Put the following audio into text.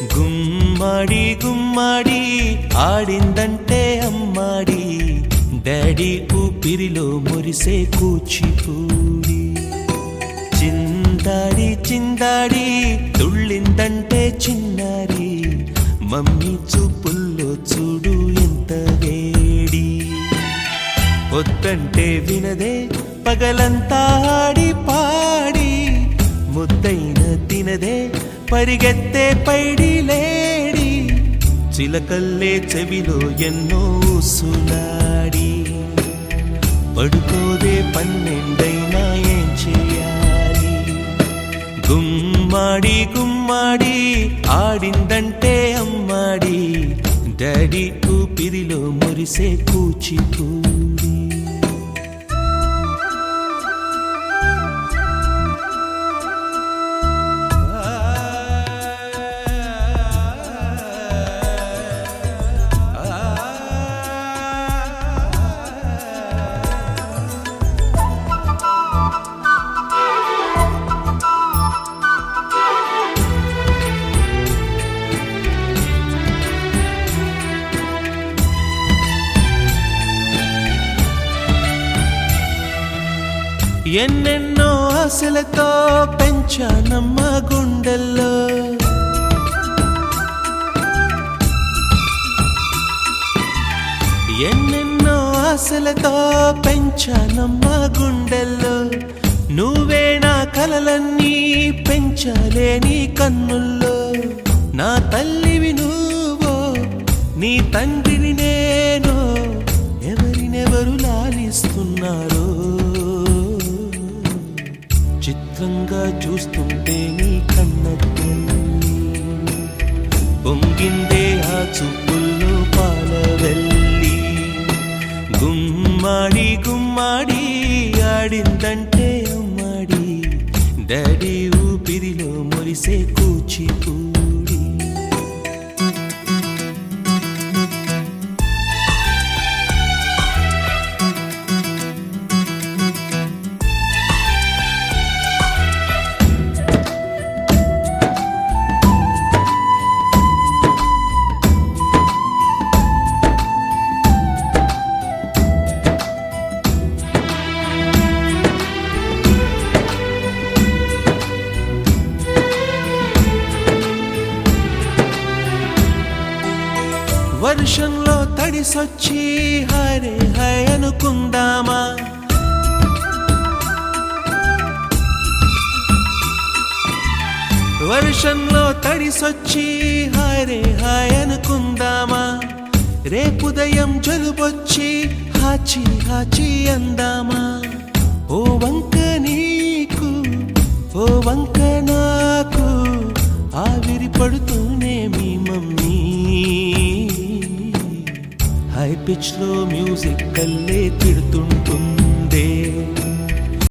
గుమ్మాడి గుమ్మాడి ఆడిందంటే అమ్మాడి, డాడీ ఊపిరిలో మురిసే కూచిపూడి. చిందాడి చిందాడి తుళ్ళిందంటే చిన్నారి, మమ్మీ చూపుల్లో చూడు ఎంత వేడి. వద్దంటే వినదే పగలంతా ఆడి పాడి, ముద్దైన తినదే పరిగెత్తే పైడి లేడి. చిలకల్లే చెవిలో ఎన్నో సులాడి, పడుకోదే పన్నెండైనా ఏం చేయాలి. గుమ్మాడి గుమ్మాడి ఆడిందంటే అమ్మాడి, డాడీ ఊపిరిలో మురిసే కూచిపూడి. ఎన్నెన్నో ఆశలతో పెంచానమ్మ గుండెల్లో, ఎన్నెన్నో ఆశలతో పెంచానమ్మ గుండెల్లో. నువ్వే నా కలలన్నీ పెంచాలే నీ కన్నుల్లో. నా తల్లివి నువ్వో నీ తండ్రిని నేను, ఎవరినెవరు లాలిస్తున్నారో చిత్రంగా చూస్తుంటే నీ కన్నెల్లి. పొంగిందే ఆ చూపుల్లో పాలవెల్లి. గుమ్మాడి గుమ్మాడి ఆడిందంటే అమ్మాడి, డాడీ ఊపిరిలో మురిసే కూచిపూడి. వర్షంలో తడిసొచ్చి హరే హై అనుకుందామా, వర్షంలో తడిసొచ్చి హరే హై అనుకుందామా. రేపుదయం జలుబొచ్చి హాచి హాచి అందామా. ఓ వంక నీకు ఓ వంక నాకు, ఆవిరి పడుతూనే మీ మమ్మీ. హై పిచ్ లో మ్యూజిక్ కల్లే తిడుతుంటుంది.